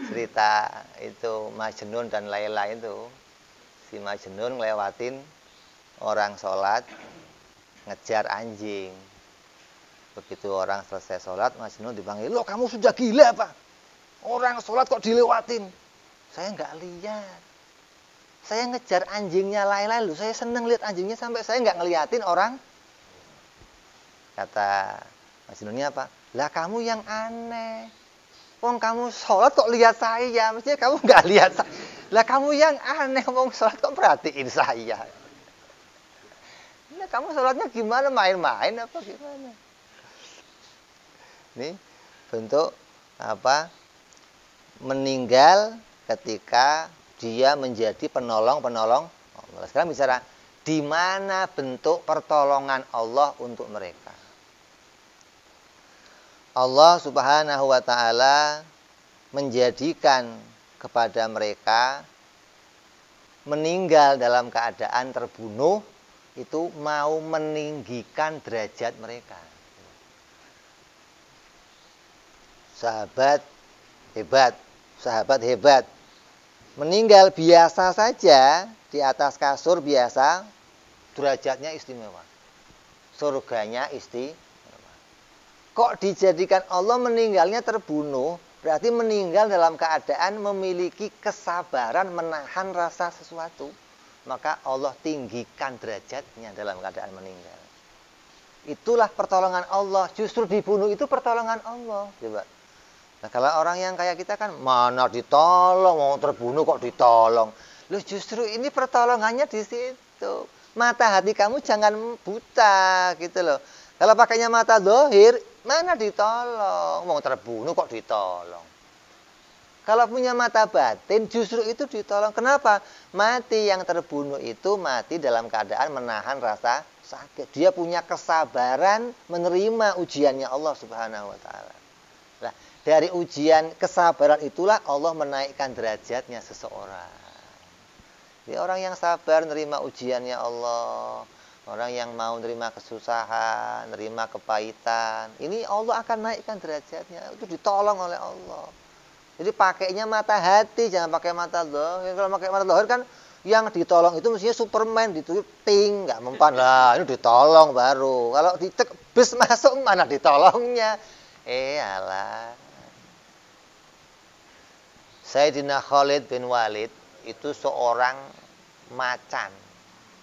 cerita itu Majnun dan Laila itu, si Majnun ngelewatin orang sholat ngejar anjing. Begitu orang selesai sholat, Majnun dipanggil, loh kamu sudah gila apa? Orang sholat kok dilewatin? Saya nggak lihat. Saya ngejar anjingnya Laila, loh saya seneng lihat anjingnya sampai saya nggak ngeliatin orang. Kata Majnunnya apa? Lah kamu yang aneh. Wong kamu sholat kok lihat saya, mestinya kamu nggak lihat saya. Lah kamu yang aneh, wong sholat kok perhatiin saya. Nah, kamu sholatnya gimana? Main-main apa gimana? Ini bentuk meninggal ketika dia menjadi penolong-penolong Allah. Sekarang bicara di mana bentuk pertolongan Allah untuk mereka. Allah Subhanahu wa ta'ala menjadikan kepada mereka meninggal dalam keadaan terbunuh itu mau meninggikan derajat mereka. Sahabat hebat. Meninggal biasa saja di atas kasur biasa, derajatnya istimewa. Surganya istimewa. Kok dijadikan Allah meninggalnya terbunuh, berarti meninggal dalam keadaan memiliki kesabaran menahan rasa sesuatu. Maka Allah tinggikan derajatnya dalam keadaan meninggal. Itulah pertolongan Allah. Justru dibunuh itu pertolongan Allah. Coba. Nah, kalau orang yang kayak kita kan, mana ditolong, mau terbunuh kok ditolong. Loh, justru ini pertolongannya di situ. Mata hati kamu jangan buta gitu loh. Kalau pakainya mata zahir, mana ditolong, mau terbunuh kok ditolong. Kalau punya mata batin, justru itu ditolong. Kenapa? Mati yang terbunuh itu mati dalam keadaan menahan rasa sakit. Dia punya kesabaran menerima ujiannya Allah Subhanahu wa taala. Nah, dari ujian kesabaran itulah Allah menaikkan derajatnya seseorang. Jadi orang yang sabar menerima ujiannya Allah, orang yang mau menerima kesusahan, menerima kepahitan, ini Allah akan naikkan derajatnya. Itu ditolong oleh Allah. Jadi pakainya mata hati, jangan pakai mata zahir. Kalau pakai mata zahir kan yang ditolong itu mestinya Superman, ditutup ting, nggak mempan lah. Ini ditolong baru. Kalau ditek bus masuk mana ditolongnya? Alah. Sayyidina Khalid bin Walid itu seorang macan,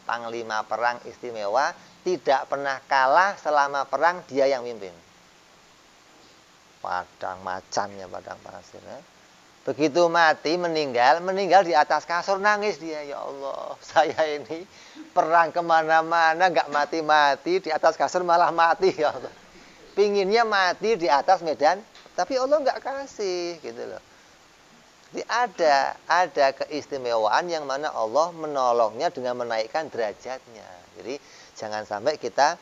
panglima perang istimewa, tidak pernah kalah selama perang, dia yang mimpin. Padang macannya, padang pasir. Ya. Begitu mati, meninggal di atas kasur, nangis dia. Ya Allah, saya ini perang kemana-mana, nggak mati-mati, di atas kasur malah mati. Ya Allah. Pinginnya mati di atas medan, tapi Allah nggak kasih, gitu loh. Jadi ada keistimewaan yang mana Allah menolongnya dengan menaikkan derajatnya. Jadi jangan sampai kita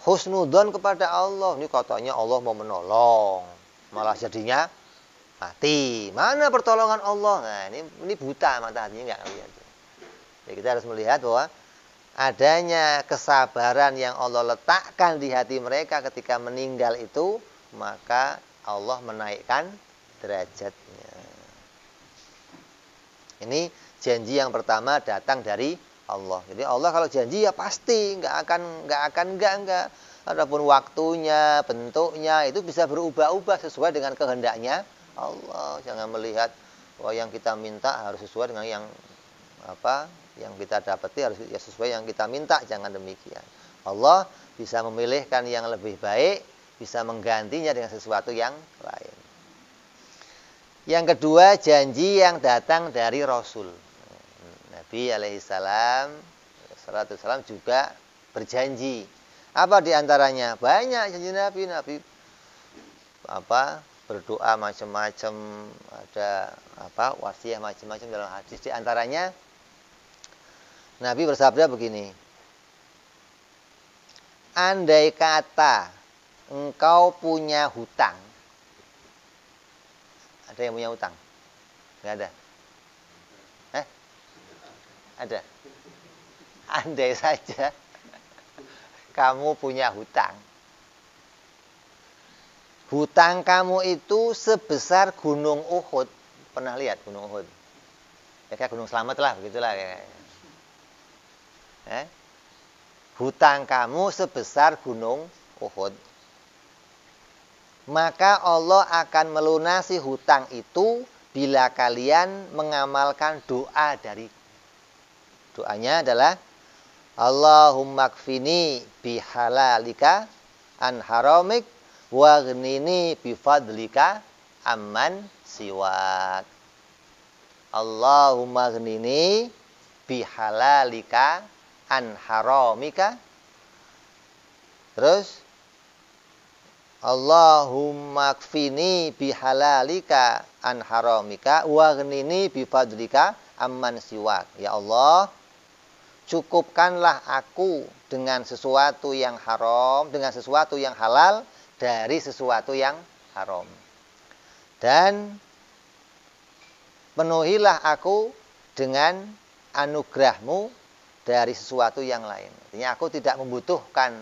husnudzon kepada Allah. Ini katanya Allah mau menolong, malah jadinya mati. Mana pertolongan Allah? Nah, ini buta mata hatinya, nggak lihat. Jadi kita harus melihat bahwa adanya kesabaran yang Allah letakkan di hati mereka ketika meninggal itu, maka Allah menaikkan derajatnya. Ini janji yang pertama datang dari Allah. Jadi Allah kalau janji ya pasti, nggak akan. Adapun waktunya, bentuknya itu bisa berubah-ubah sesuai dengan kehendaknya Allah. Jangan melihat bahwa yang kita minta harus sesuai dengan yang kita dapati, harus ya sesuai yang kita minta. Jangan demikian. Allah bisa memilihkan yang lebih baik, bisa menggantinya dengan sesuatu yang lain. Yang kedua, janji yang datang dari Rasul. Nabi alaihissalam juga berjanji. Apa diantaranya? Banyak janji Nabi. Berdoa macam-macam, ada wasiat macam-macam dalam hadis. Di antaranya Nabi bersabda begini. Andai kata engkau punya hutang. Ada yang punya hutang? Nggak ada? Ada. Andai saja kamu punya hutang. Hutang kamu itu sebesar Gunung Uhud. Pernah lihat Gunung Uhud? Ya kayak Gunung Slamet lah, begitulah. Hutang kamu sebesar Gunung Uhud. Maka Allah akan melunasi hutang itu bila kalian mengamalkan doa dari. Doanya adalah Allahumma kfini bihalalika an haramik waghnini bifadlika amman siwak. Allahumma ghnini bihalalika an haramika. Terus Allahumma kfini bihalalika an haramika waghnini bifadlika amman siwak. Ya Allah, cukupkanlah aku dengan sesuatu yang haram, dengan sesuatu yang halal dari sesuatu yang haram. Dan penuhilah aku dengan anugerahmu dari sesuatu yang lain. Artinya aku tidak membutuhkan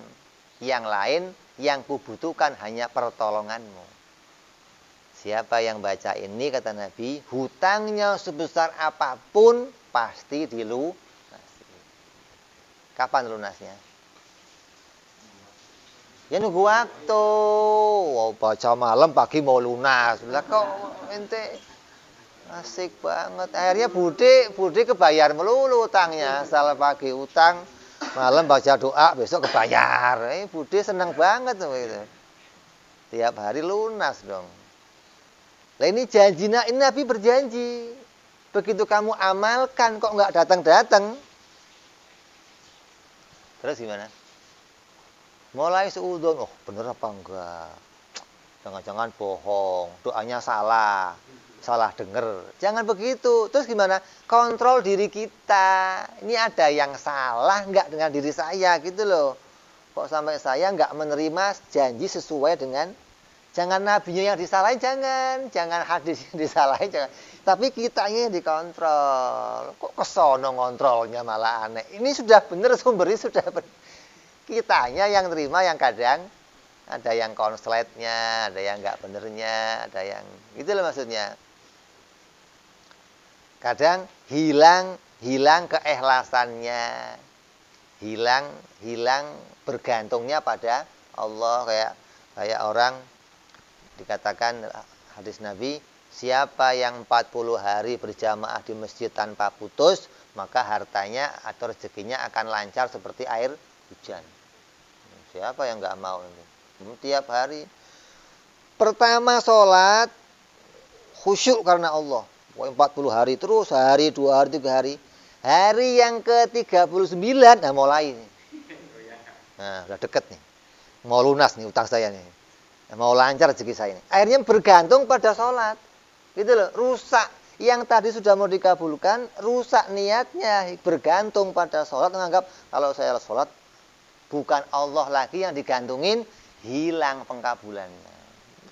yang lain, yang kubutuhkan hanya pertolonganmu. Siapa yang baca ini, kata Nabi, hutangnya sebesar apapun pasti dilunasi. Kapan lunasnya? Ya nunggu waktu. Baca malam, pagi mau lunas. Lah kok ente asik banget. Akhirnya Budi kebayar melulu utangnya. Asal pagi utang, Malam baca doa, besok kebayar. Bude senang banget tuh gitu. Tiap hari lunas dong. Lah ini janji, ini Nabi berjanji. Begitu kamu amalkan kok nggak datang-datang. Terus gimana? Mulai seudon, oh bener apa enggak? Jangan-jangan bohong, doanya salah denger. Jangan begitu. Terus gimana? Kontrol diri kita. Ini ada yang salah nggak dengan diri saya gitu loh. Kok sampai saya nggak menerima janji sesuai dengan, jangan nabinya yang disalahin, jangan hadis yang disalahin, jangan. Tapi kitanya yang dikontrol. Kok kesono ngontrolnya malah aneh. Ini sudah benar, sumbernya sudah benar. Kitanya yang terima, yang kadang ada yang konsletnya, ada yang nggak benernya, ada yang gitu loh maksudnya. Kadang hilang keikhlasannya, hilang bergantungnya pada Allah. Kayak orang dikatakan hadis Nabi, siapa yang 40 hari berjamaah di masjid tanpa putus, maka hartanya atau rezekinya akan lancar seperti air hujan. Siapa yang nggak mau ini? Tiap hari. Pertama sholat khusyuk karena Allah. 40 hari terus, hari, 2 hari, 3 hari. Hari yang ke-39, nah mulai. Nah, udah deket nih. Mau lunas nih utang saya nih. Mau lancar rezeki saya ini. Akhirnya bergantung pada sholat. Gitu loh, rusak. Yang tadi sudah mau dikabulkan, rusak niatnya. Bergantung pada sholat, menganggap kalau saya sholat, bukan Allah lagi yang digantungin, hilang pengkabulannya.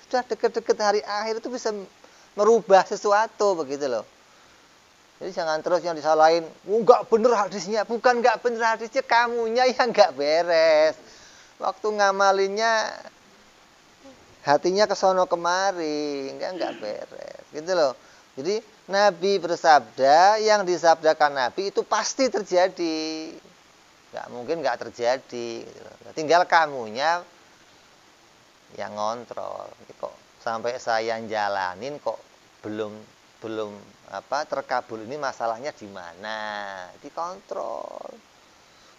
Sudah deket-deket hari akhir itu bisa merubah sesuatu begitu loh. Jadi jangan terus yang disalahin, enggak bener hadisnya. Bukan enggak bener hadisnya, kamunya yang enggak beres. Waktu ngamalinnya hatinya kesono kemari, enggak beres. Gitu loh. Jadi Nabi bersabda, yang disabdakan Nabi itu pasti terjadi. Enggak mungkin enggak terjadi gitu loh. Tinggal kamunya yang ngontrol. Kok sampai saya jalanin kok belum terkabul, ini masalahnya di mana? Dikontrol.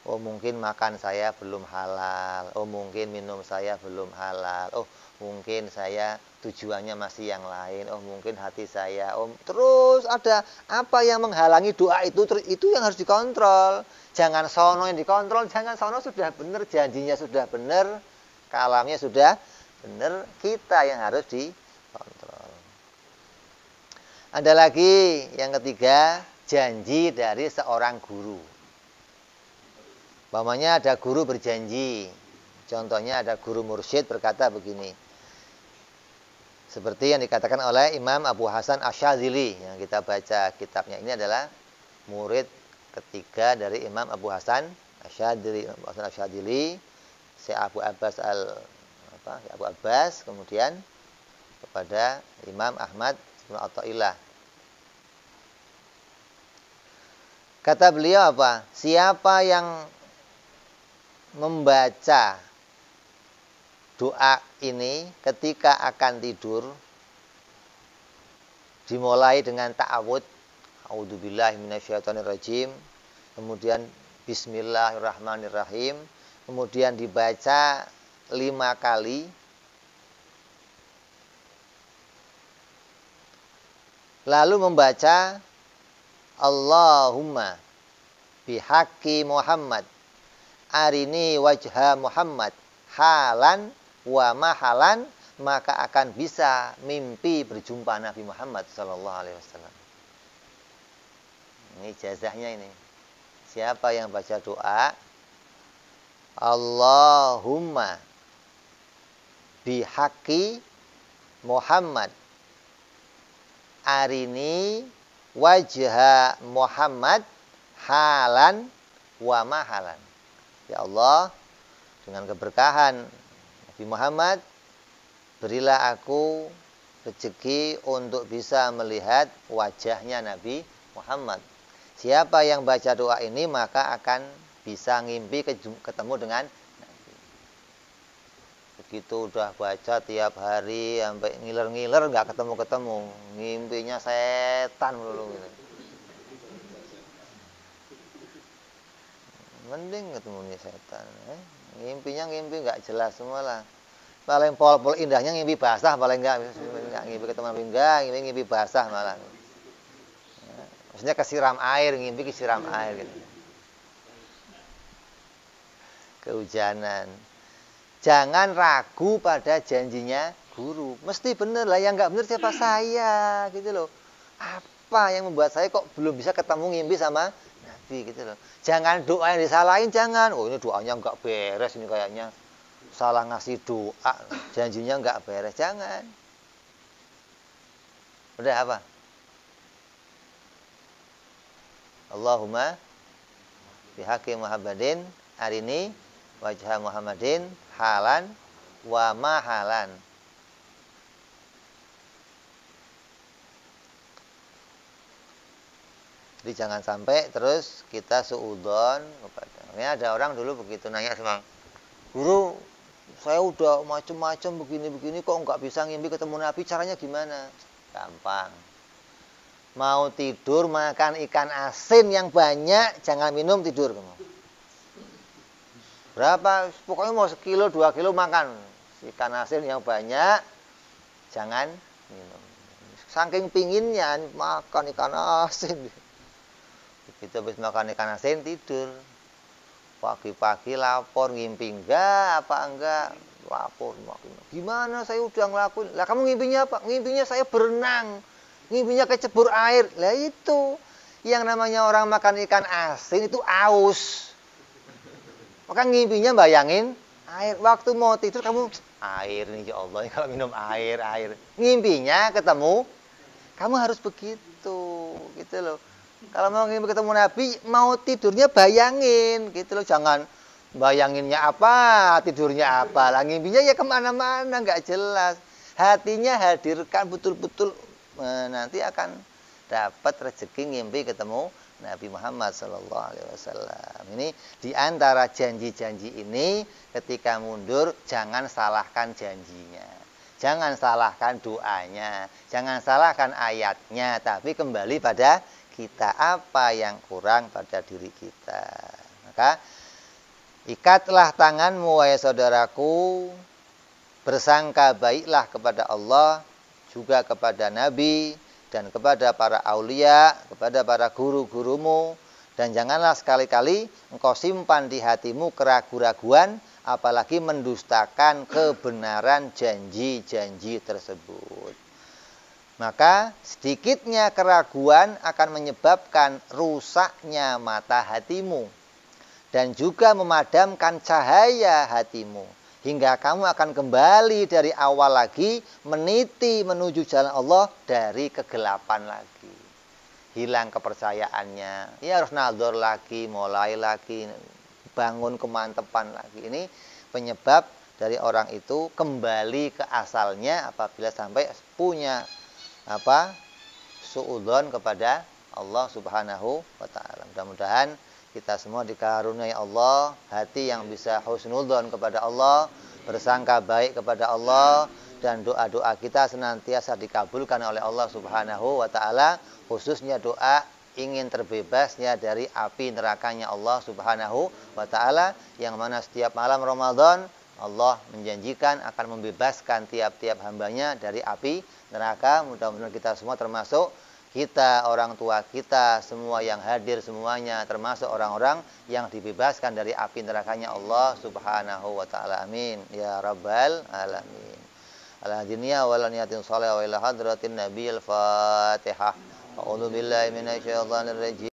Oh mungkin makan saya belum halal. Oh mungkin minum saya belum halal. Oh mungkin saya tujuannya masih yang lain. Oh mungkin hati saya. Oh terus ada apa yang menghalangi doa itu yang harus dikontrol. Jangan sono yang dikontrol. Jangan sono sudah benar, janjinya sudah benar, kalamnya sudah benar, kita yang harus dikontrol. Ada lagi yang ketiga, janji dari seorang guru. Umpamanya ada guru berjanji. Contohnya ada guru mursyid berkata begini. Seperti yang dikatakan oleh Imam Abu Hasan Asyadzili yang kita baca kitabnya. Ini adalah murid ketiga dari Imam Abu Hasan Asyadzili, Syekh Abu Abbas, kemudian kepada Imam Ahmad bin Athaillah. Kata beliau apa? Siapa yang membaca doa ini ketika akan tidur, dimulai dengan ta'awud, a'udzubillahi minasyaitonirrajim, kemudian bismillahirrahmanirrahim, kemudian dibaca 5 kali, lalu membaca Allahumma bihaqqi Muhammad arini wajha Muhammad halan wa mahalan, maka akan bisa mimpi berjumpa Nabi Muhammad SAW. Ini ijazahnya ini. Siapa yang baca doa Allahumma bihaqqi Muhammad arini wajha Muhammad halan wa mahalan. Ya Allah, dengan keberkahan Nabi Muhammad, berilah aku rezeki untuk bisa melihat wajahnya Nabi Muhammad. Siapa yang baca doa ini maka akan bisa ngimpi ketemu dengan Nabi. Begitu udah baca tiap hari sampai ngiler-ngiler nggak ketemu-ketemu, ngimpinya setan melulu gitu. mending ketemu setan. Ngimpinya ngimpi nggak jelas semua lah. Paling pol-pol indahnya ngimpi basah, paling nggak ngimpi ketemu Nabi, nggak ngimpi basah malah. Maksudnya kesiram air, ngimpi kesiram air gitu. Kehujanan. Jangan ragu pada janjinya guru. Mesti bener lah, yang nggak bener siapa saya gitu loh. Apa yang membuat saya kok belum bisa ketemu ngimpi sama Nabi gitu loh. Jangan doa yang disalahin, jangan. Oh ini doanya nggak beres, ini kayaknya salah ngasih doa, janjinya nggak beres, jangan. Udah apa? Allahumma bihaqi Muhammadin arini wajah Muhammadin halan wa mahalan. Jadi jangan sampai terus kita suudzon kepada. Ini ada orang dulu begitu nanya sama guru, saya udah macam-macam begini-begini kok nggak bisa ngimpi ketemu Nabi, caranya gimana? Gampang. Mau tidur makan ikan asin yang banyak, jangan minum, tidur kamu. Berapa? Pokoknya mau 1 kilo, 2 kilo makan ikan asin yang banyak, jangan minum. Saking pinginnya makan ikan asin. Begitu habis makan ikan asin tidur. Pagi-pagi lapor, ngimpi enggak, apa enggak, lapor. Gimana saya udah ngelakuin. Lah kamu ngimpinya apa? Ngimpinya saya berenang. Ngimpinya kecebur air. Lah itu. Yang namanya orang makan ikan asin itu aus. Maka ngimpinya bayangin air. Waktu mau tidur kamu, air nih ya Allah. Kalau minum air. Ngimpinya ketemu, kamu harus begitu. Gitu loh. Kalau mau ketemu Nabi, mau tidurnya bayangin, gitu loh. Jangan bayanginnya apa, tidurnya apa. Lah ngimpinya ya kemana-mana, nggak jelas. Hatinya hadirkan betul-betul, nanti akan dapat rezeki ngimpi ketemu Nabi Muhammad SAW. Ini diantara janji-janji ini, ketika mundur, jangan salahkan janjinya. Jangan salahkan doanya. Jangan salahkan ayatnya. Tapi kembali pada kita, apa yang kurang pada diri kita. Maka ikatlah tanganmu wahai saudaraku, bersangka baiklah kepada Allah, juga kepada Nabi, dan kepada para aulia, kepada para guru-gurumu, dan janganlah sekali-kali engkau simpan di hatimu keraguan-raguan, apalagi mendustakan kebenaran janji-janji tersebut. Maka sedikitnya keraguan akan menyebabkan rusaknya mata hatimu dan juga memadamkan cahaya hatimu hingga kamu akan kembali dari awal lagi meniti menuju jalan Allah dari kegelapan lagi. Hilang kepercayaannya, ya harus nadzor lagi, mulai lagi, bangun kemantepan lagi. Ini penyebab dari orang itu kembali ke asalnya apabila sampai punya suudzon kepada Allah Subhanahu wa taala. Mudah-mudahan kita semua dikaruniai Allah hati yang bisa husnudzon kepada Allah, bersangka baik kepada Allah, dan doa-doa kita senantiasa dikabulkan oleh Allah Subhanahu wa taala, khususnya doa ingin terbebasnya dari api nerakanya Allah Subhanahu wa taala, yang mana setiap malam Ramadan Allah menjanjikan akan membebaskan tiap-tiap hambanya dari api neraka. Mudah-mudahan kita semua termasuk kita, orang tua kita, semua yang hadir semuanya termasuk orang-orang yang dibebaskan dari api nerakanya Allah Subhanahu wa taala. Amin ya rabbal alamin. Al-hadiniya wal niyatin shalih wa ila hadratin nabiyil Fatihah. A'udzu billahi minasyaitonir rajim.